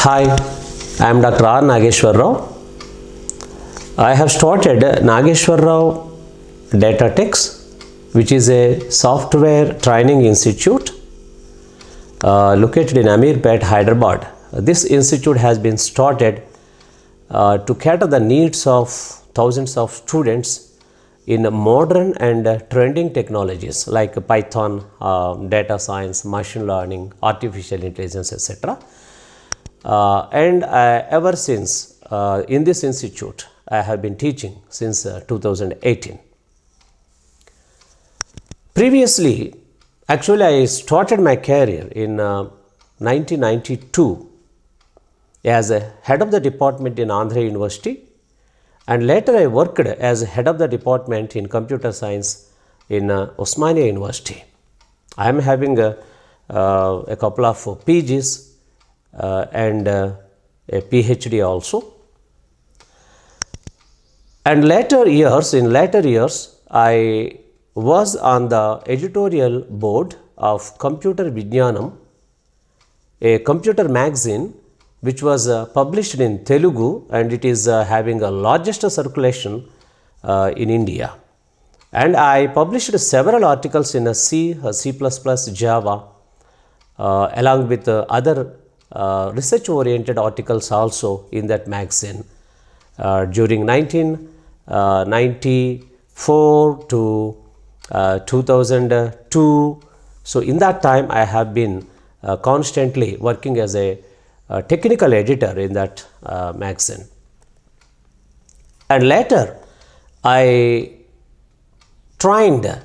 Hi, I am Dr. R Nageswara Rao. I have started Nageswara Rao Datatechs, which is a software training institute located in Ameerpet, Hyderabad. This institute has been started to cater the needs of thousands of students in modern and trending technologies like Python, data science, machine learning, artificial intelligence, etc. Ever since in this institute, I have been teaching since 2018. Previously, actually I started my career in 1992 as a head of the department in Andhra University, and later I worked as head of the department in computer science in Osmania University. I am having a couple of PGs and a PhD also. And in later years, I was on the editorial board of Computer Vijnanam, a computer magazine which was published in Telugu, and it is having a largest circulation in India. And I published several articles in C, C++, Java, along with other research-oriented articles also in that magazine during 1994 to 2002. So in that time, I have been constantly working as a technical editor in that magazine. And later, I trained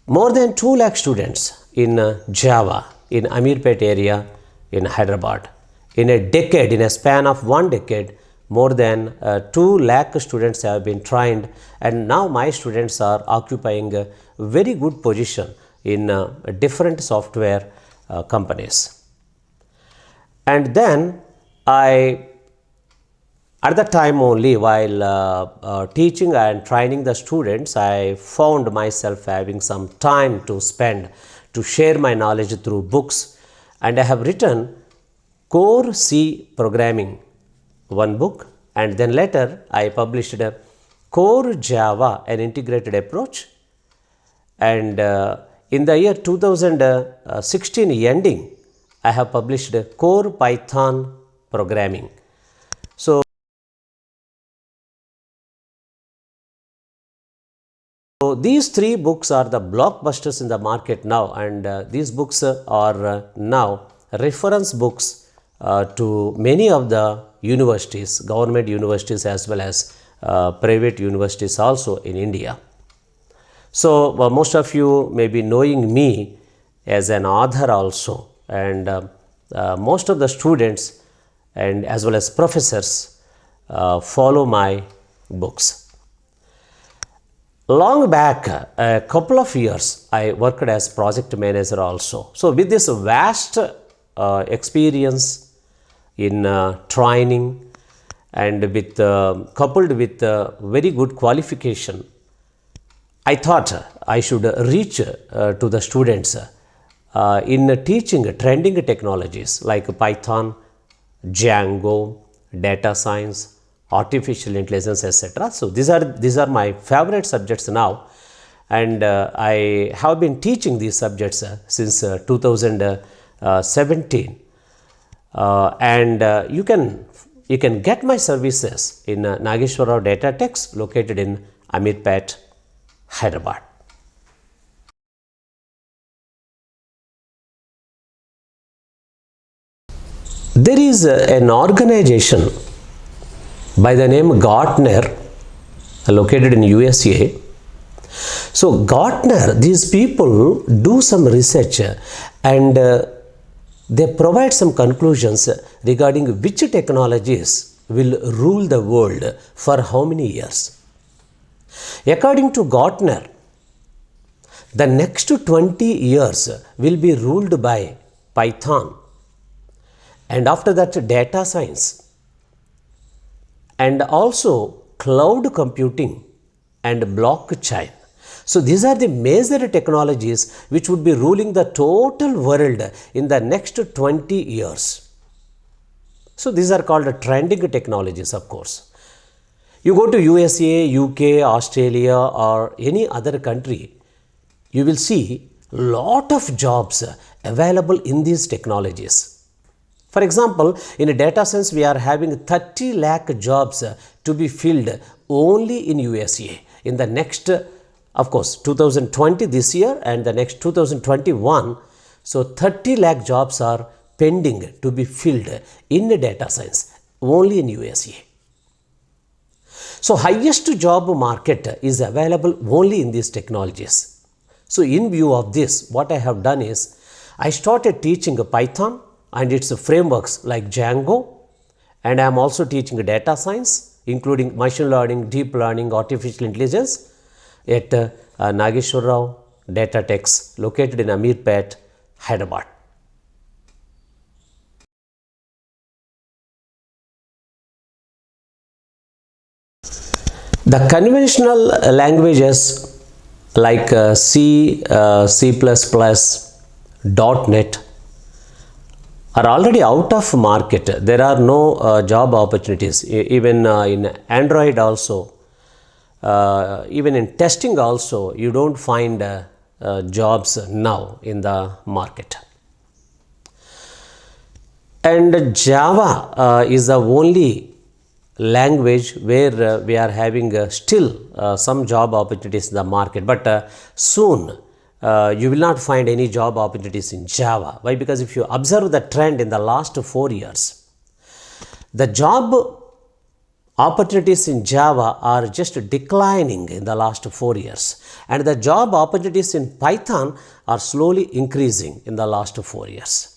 more than 2 lakh students in Java in Ameerpet area in Hyderabad. In a decade, in a span of 1 decade, more than 2 lakh students have been trained, and now my students are occupying a very good position in different software companies. And then at the time only, while teaching and training the students, I found myself having some time to spend to share my knowledge through books. And I have written Core C Programming, one book, and then later I published Core Java, an integrated approach. And in the year 2016 ending, I have published Core Python Programming. So these 3 books are the blockbusters in the market now, and these books are now reference books to many of the universities, government universities as well as private universities also in India. So most of you may be knowing me as an author also, and most of the students and as well as professors follow my books. Long back, a couple of years, I worked as project manager also. So with this vast experience in training and with coupled with very good qualification, I thought I should reach to the students in teaching trending technologies like Python, Django, data science, artificial intelligence, etc. So these are my favorite subjects now, and I have been teaching these subjects since 2017. And you can get my services in Nageswara Rao Datatechs located in Ameerpet, Hyderabad. There is an organization by the name Gartner located in USA. So Gartner, these people do some research and they provide some conclusions regarding which technologies will rule the world for how many years. According to Gartner, the next 20 years will be ruled by Python, and after that data science, and also cloud computing and blockchain. So these are the major technologies which would be ruling the total world in the next 20 years. So these are called trending technologies, of course. You go to USA, UK, Australia or any other country, you will see lot of jobs available in these technologies. For example, in a data science, we are having 30 lakh jobs to be filled only in USA. In the next, of course, 2020 this year and the next 2021, so 30 lakh jobs are pending to be filled in the data science only in USA. So highest job market is available only in these technologies. So in view of this, what I have done is I started teaching Python and its frameworks like Django, and I am also teaching data science including machine learning, deep learning, artificial intelligence at Nageswara Rao Datatechs located in Ameerpet, Hyderabad. The conventional languages like C, C++, .NET are already out of market. There are no job opportunities. Even in Android also, even in testing also, you don't find jobs now in the market. And Java is the only language where we are having still some job opportunities in the market, but soon you will not find any job opportunities in Java. Why? Because if you observe the trend in the last 4 years, the job opportunities in Java are just declining in the last 4 years, and the job opportunities in Python are slowly increasing in the last 4 years.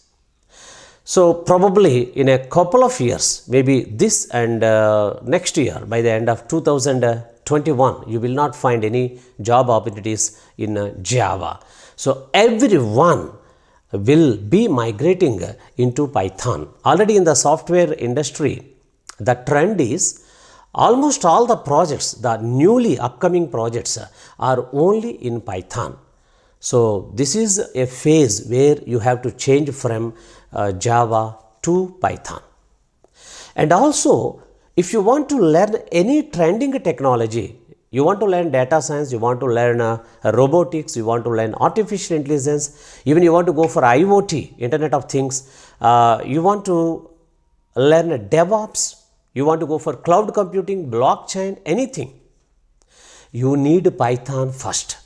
So probably in a couple of years, maybe this and next year, by the end of 2021, you will not find any job opportunities in Java. So everyone will be migrating into Python. Already in the software industry, the trend is almost all the projects, the newly upcoming projects are only in Python. So this is a phase where you have to change from Java to Python. And also, if you want to learn any trending technology, you want to learn data science, you want to learn robotics, you want to learn artificial intelligence, even you want to go for IoT, Internet of Things, you want to learn DevOps, you want to go for cloud computing, blockchain, anything, you need Python first.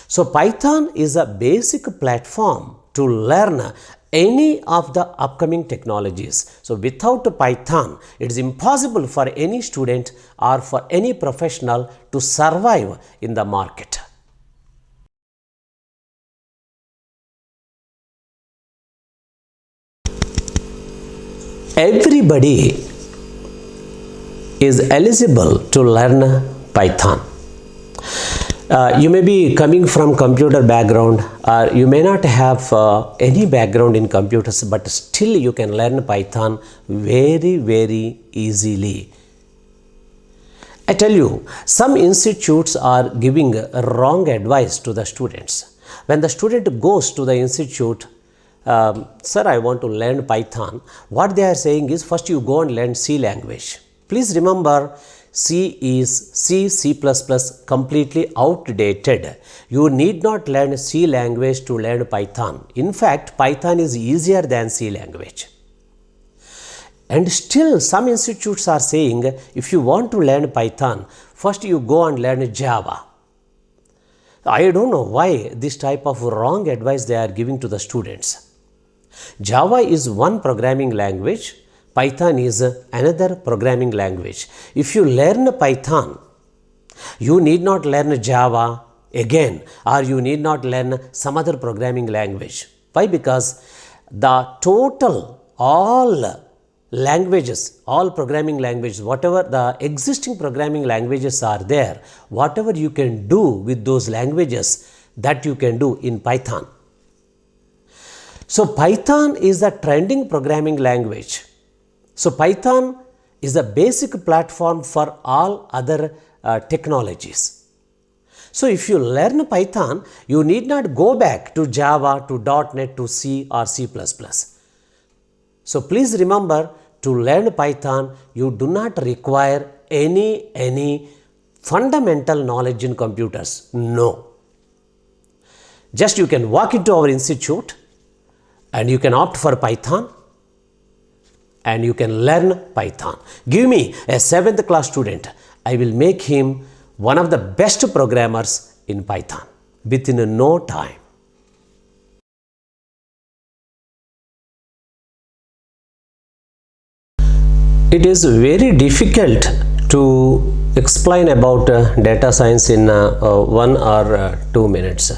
So Python is a basic platform to learn any of the upcoming technologies. So without Python, it is impossible for any student or for any professional to survive in the market. Everybody is eligible to learn Python. You may be coming from computer background, or you may not have any background in computers, but still you can learn Python very easily. I tell you, some institutes are giving wrong advice to the students. When the student goes to the institute, sir, I want to learn Python, what they are saying is, first you go and learn C language. Please remember, C, C++ completely outdated. You need not learn C language to learn Python. In fact, Python is easier than C language. And still some institutes are saying, if you want to learn Python, first you go and learn Java. I don't know why this type of wrong advice they are giving to the students. Java is one programming language. Python is another programming language. If you learn Python, you need not learn Java again, or you need not learn some other programming language. Why? Because the total, all languages, all programming languages, whatever the existing programming languages are there, whatever you can do with those languages, that you can do in Python. So Python is the trending programming language. So Python is the basic platform for all other technologies. So if you learn Python, you need not go back to Java, to .NET, to C or C++. So please remember, to learn Python, you do not require any fundamental knowledge in computers. No. Just you can walk into our institute and you can opt for Python and you can learn Python. Give me a 7th class student, I will make him one of the best programmers in Python within no time. It is very difficult to explain about data science in 1 or 2 minutes.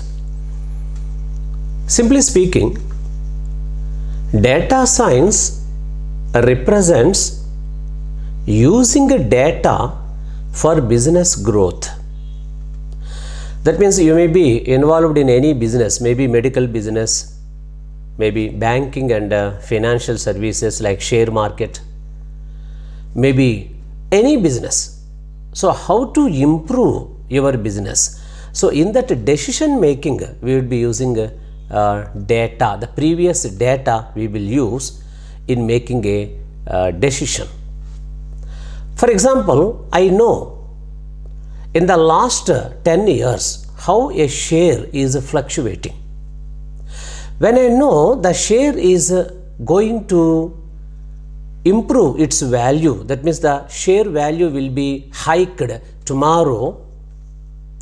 Simply speaking, data science represents using data for business growth. That means you may be involved in any business, maybe medical business, maybe banking and financial services like share market, maybe any business. So how to improve your business? So in that decision making, we will be using data, the previous data we will use in making a decision. For example, I know in the last 10 years how a share is fluctuating. When I know the share is going to improve its value, that means the share value will be hiked tomorrow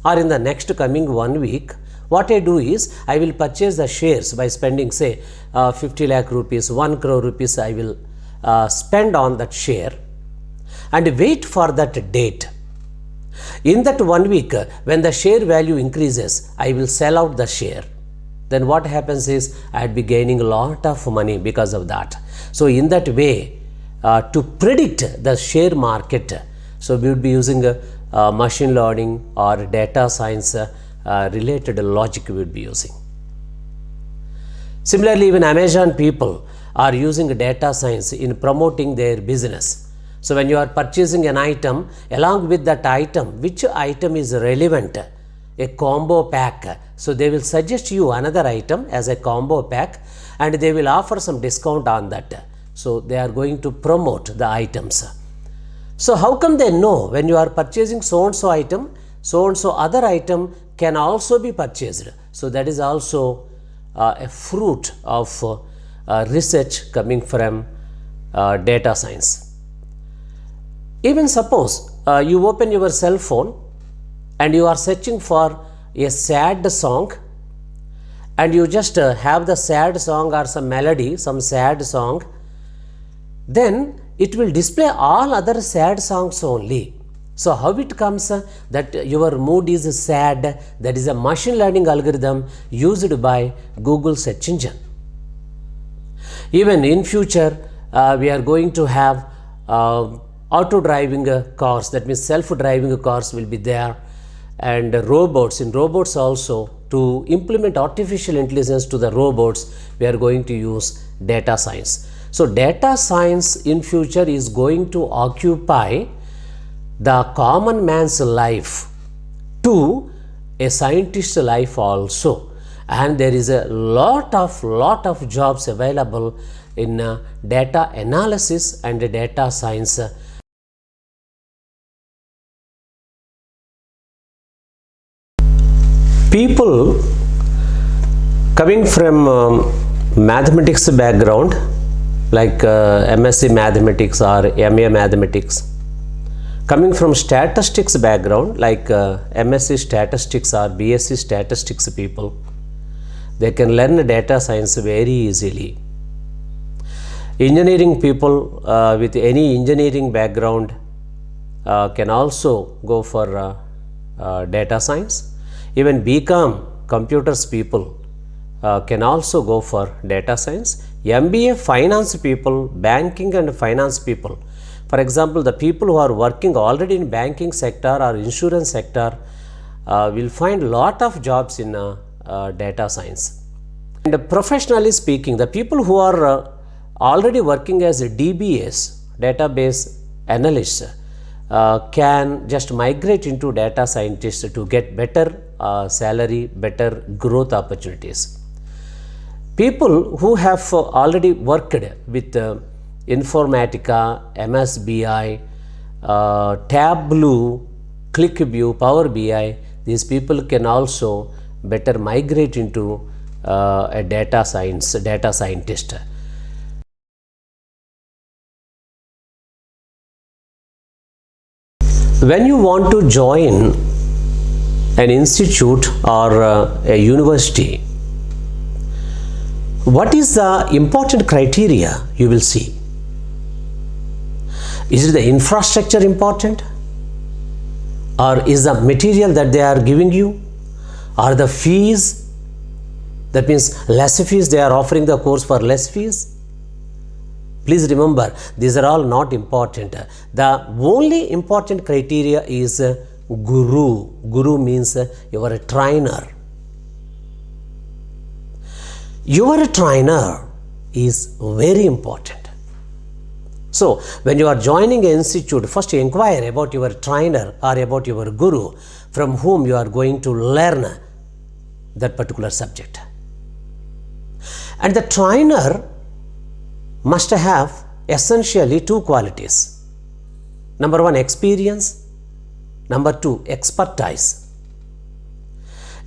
or in the next coming 1 week, what I do is I will purchase the shares by spending say 50 lakh rupees, 1 crore rupees I will spend on that share and wait for that date. In that 1 week, when the share value increases, I will sell out the share. Then what happens is I will be gaining a lot of money because of that. So in that way, to predict the share market, so we would be using machine learning or data science related logic we would be using. Similarly, even Amazon people are using data science in promoting their business. So when you are purchasing an item, along with that item, which item is relevant, a combo pack. So they will suggest you another item as a combo pack and they will offer some discount on that. So they are going to promote the items. So how come they know when you are purchasing so and so item, so and so other item can also be purchased? So that is also a fruit of research coming from data science. Even suppose you open your cell phone and you are searching for a sad song and you just have the sad song or some melody, some sad song, then it will display all other sad songs only. So how it comes that your mood is sad? That is a machine learning algorithm used by Google search engine. Even in future, we are going to have auto-driving cars, that means self-driving cars will be there, and robots. In robots also, to implement artificial intelligence to the robots, we are going to use data science. So data science in future is going to occupy the common man's life to a scientist's life also, and there is a lot of jobs available in data analysis and data science. People coming from mathematics background like MSc mathematics or MA mathematics, coming from statistics background like MSc statistics or BSc statistics people, they can learn data science very easily. Engineering people with any engineering background can also go for data science. Even BCom computers people can also go for data science. MBA finance people, banking and finance people, for example, the people who are working already in banking sector or insurance sector will find lot of jobs in data science. And professionally speaking, the people who are already working as a DBAs, database analysts, can just migrate into data scientists to get better salary, better growth opportunities. People who have already worked with Informatica, MSBI, Tableau, ClickView, Power BI, these people can also better migrate into a data scientist. When you want to join an institute or a university, what is the important criteria you will see? Is it the infrastructure important? Or is the material that they are giving you? Or the fees? That means less fees, they are offering the course for less fees? Please remember, these are all not important. The only important criteria is guru. Guru means your trainer. Your trainer is very important. So, when you are joining an institute, first you inquire about your trainer or about your guru from whom you are going to learn that particular subject. And the trainer must have essentially two qualities. Number one, experience. Number two, expertise.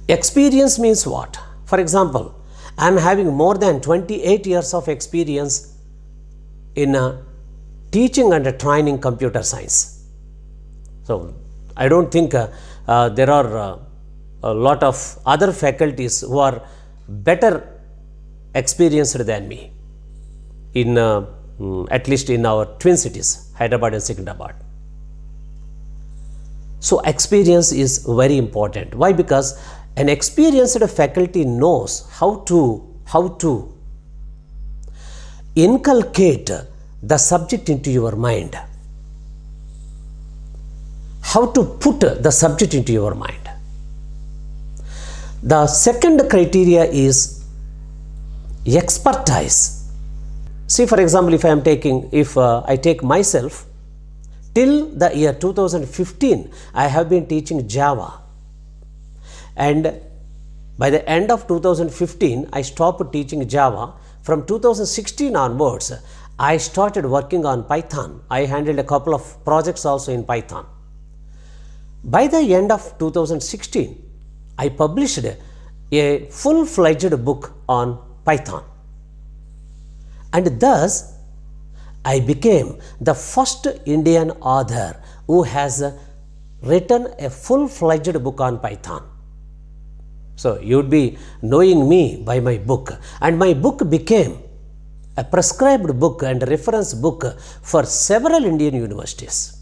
Experience means what? For example, I am having more than 28 years of experience in teaching and training computer science. So, I don't think there are a lot of other faculties who are better experienced than me in at least in our twin cities, Hyderabad and Secunderabad. So, experience is very important. Why? Because an experienced faculty knows how to inculcate the subject into your mind, how to put the subject into your mind. The second criteria is expertise. See, for example, if I take myself, till the year 2015, I have been teaching Java, and by the end of 2015, I stopped teaching Java. From 2016 onwards, I started working on Python. I handled a couple of projects also in Python. By the end of 2016, I published a full-fledged book on Python. And thus, I became the first Indian author who has written a full-fledged book on Python. So, you would be knowing me by my book, and my book became a prescribed book and reference book for several Indian universities.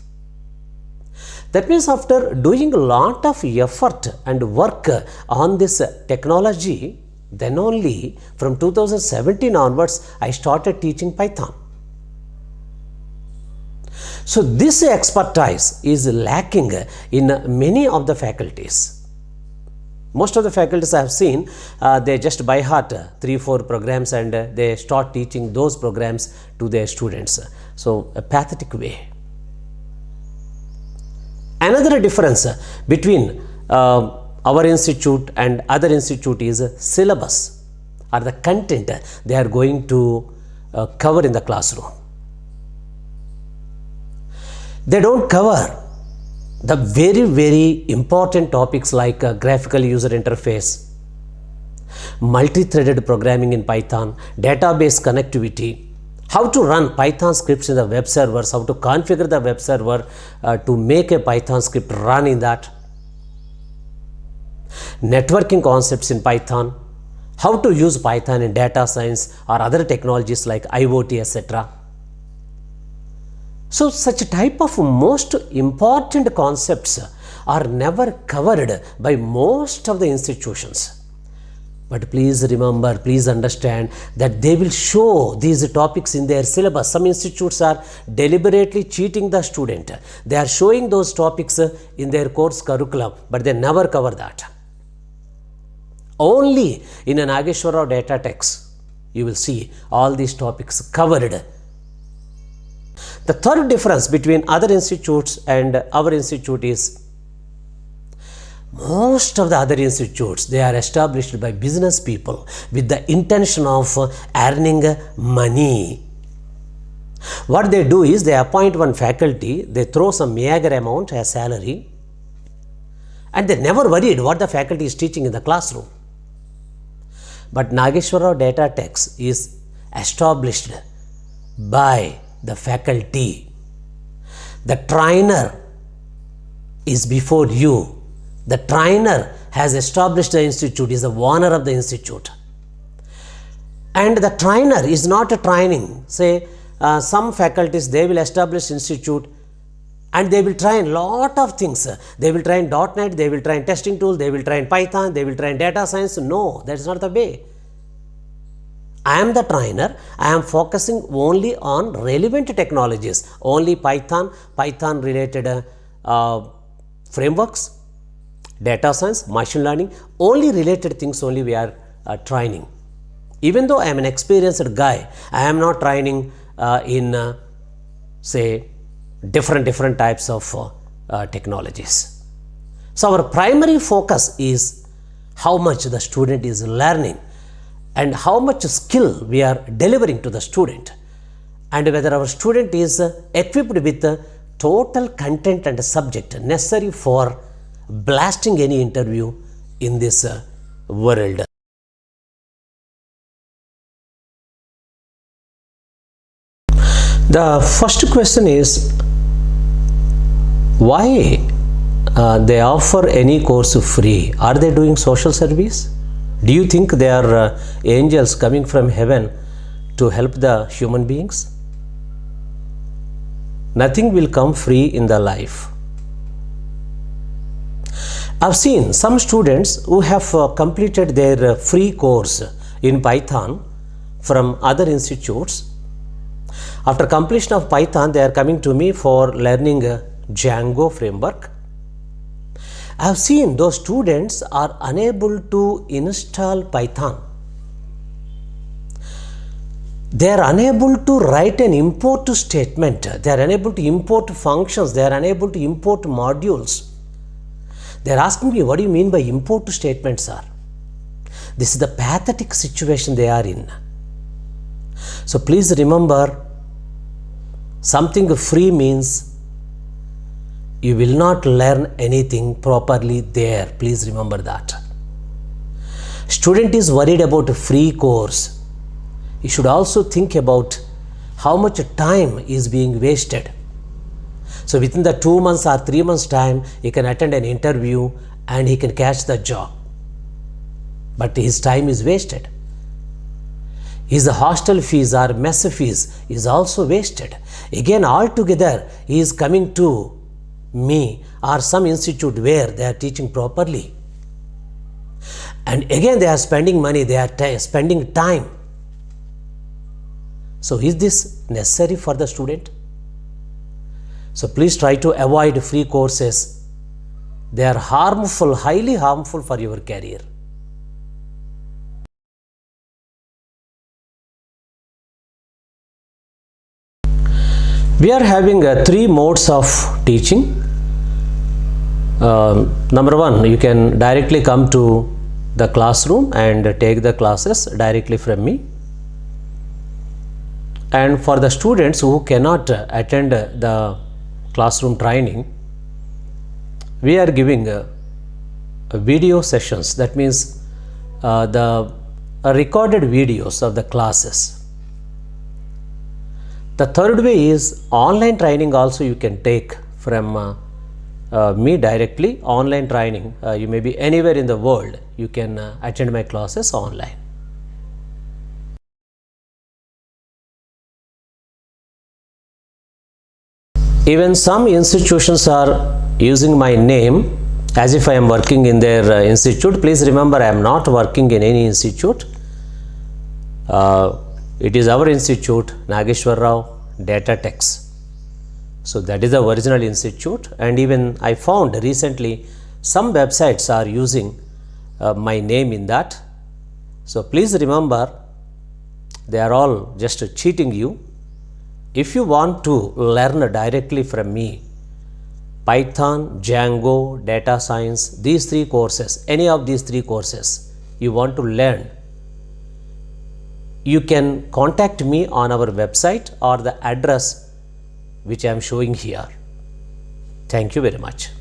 That means after doing a lot of effort and work on this technology, then only from 2017 onwards, I started teaching Python. So, this expertise is lacking in many of the faculties. Most of the faculties I have seen, they just by heart 3-4 programs and they start teaching those programs to their students. So, a pathetic way. Another difference between our institute and other institute is syllabus or the content they are going to cover in the classroom. They don't cover the very important topics like graphical user interface, multi-threaded programming in Python, database connectivity, how to run Python scripts in the web servers, how to configure the web server to make a Python script run in that, networking concepts in Python, how to use Python in data science or other technologies like IoT, etc. So, such type of most important concepts are never covered by most of the institutions. But please remember, please understand that they will show these topics in their syllabus. Some institutes are deliberately cheating the student. They are showing those topics in their course curriculum, but they never cover that. Only in a Nageswara Rao Datatechs, you will see all these topics covered. The third difference between other institutes and our institute is Most of the other institutes, they are established by business people with the intention of earning money. What they do is they appoint one faculty, they throw some meager amount as salary, and they never worried what the faculty is teaching in the classroom. But Nageswarao Datatechs is established by the faculty. The trainer is before you. The trainer has established the institute, is the owner of the institute. And the trainer is not a training. Say, some faculties, they will establish institute and they will train lot of things. They will train .NET, they will train testing tools, they will train Python, they will train data science. No, that is not the way. I am the trainer. I am focusing only on relevant technologies, only Python related frameworks, data science, machine learning, only related things only we are training. Even though I am an experienced guy, I am not training in say different types of technologies. So our primary focus is how much the student is learning and how much skill we are delivering to the student, and whether our student is equipped with the total content and subject necessary for blasting any interview in this world. The first question is, why they offer any course free? Are they doing social service? Do you think they are angels coming from heaven to help the human beings? Nothing will come free in the life. I've seen some students who have completed their free course in Python from other institutes. After completion of Python, they are coming to me for learning Django framework. I have seen those students are unable to install Python. They are unable to write an import statement. They are unable to import functions. They are unable to import modules. They are asking me, what do you mean by import statements, sir? This is the pathetic situation they are in. So please remember, something free means you will not learn anything properly there. Please remember that. Student is worried about a free course. You should also think about how much time is being wasted. So within the 2 months or 3 months time, he can attend an interview and he can catch the job. But his time is wasted. His hostel fees or mess fees is also wasted. Again, altogether, he is coming to me or some institute where they are teaching properly. And again, they are spending money, they are spending time. So is this necessary for the student? So please try to avoid free courses. They are harmful, highly harmful for your career. We are having 3 modes of teaching. Number 1, you can directly come to the classroom and take the classes directly from me. And for the students who cannot attend the classroom training, we are giving video sessions. That means the recorded videos of the classes. The third way is online training also you can take from me directly. Online training, you may be anywhere in the world, you can attend my classes online. Even some institutions are using my name as if I am working in their institute. Please remember, I am not working in any institute. It is our institute, Nageswara Rao Datatechs. So that is the original institute, and even I found recently some websites are using my name in that. So please remember, they are all just cheating you. If you want to learn directly from me, Python, Django, data science, these three courses, any of these three courses you want to learn, you can contact me on our website or the address which I am showing here. Thank you very much.